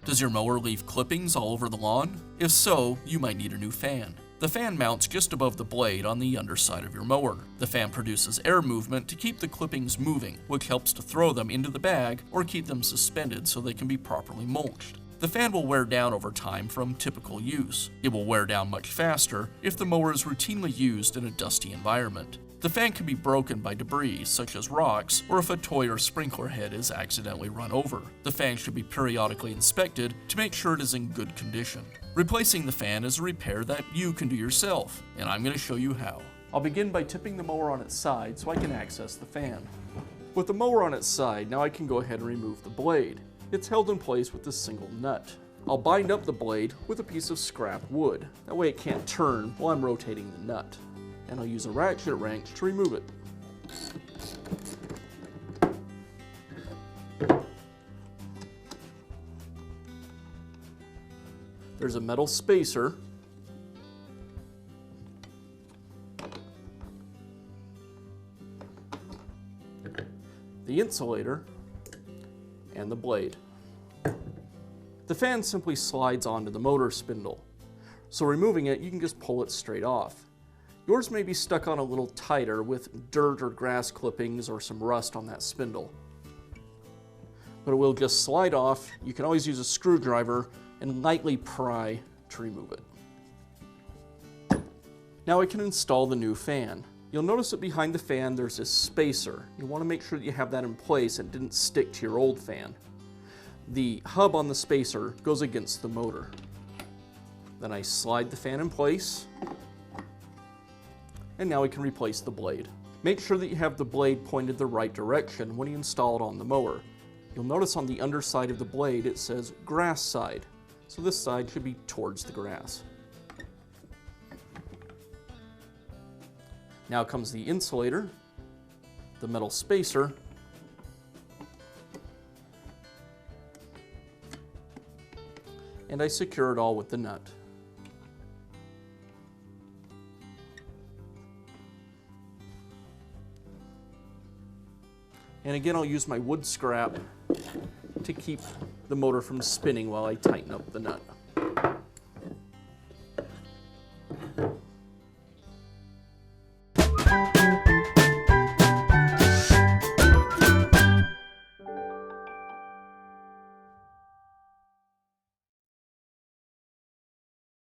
Does your mower leave clippings all over the lawn? If so, you might need a new fan. The fan mounts just above the blade on the underside of your mower. The fan produces air movement to keep the clippings moving, which helps to throw them into the bag or keep them suspended so they can be properly mulched. The fan will wear down over time from typical use. It will wear down much faster if the mower is routinely used in a dusty environment. The fan can be broken by debris, such as rocks, or if a toy or sprinkler head is accidentally run over. The fan should be periodically inspected to make sure it is in good condition. Replacing the fan is a repair that you can do yourself, and I'm going to show you how. I'll begin by tipping the mower on its side so I can access the fan. With the mower on its side, now I can go ahead and remove the blade. It's held in place with a single nut. I'll bind up the blade with a piece of scrap wood. That way it can't turn while I'm rotating the nut. And I'll use a ratchet wrench to remove it. There's a metal spacer, the insulator, and the blade. The fan simply slides onto the motor spindle, so removing it, you can just pull it straight off. Yours may be stuck on a little tighter with dirt or grass clippings or some rust on that spindle. But it will just slide off. You can always use a screwdriver and lightly pry to remove it. Now I can install the new fan. You'll notice that behind the fan there's this spacer. You want to make sure that you have that in place and didn't stick to your old fan. The hub on the spacer goes against the motor. Then I slide the fan in place, and now we can replace the blade. Make sure that you have the blade pointed the right direction when you install it on the mower. You'll notice on the underside of the blade it says grass side, so this side should be towards the grass. Now comes the insulator, the metal spacer, and I secure it all with the nut. And again, I'll use my wood scrap to keep the motor from spinning while I tighten up the nut.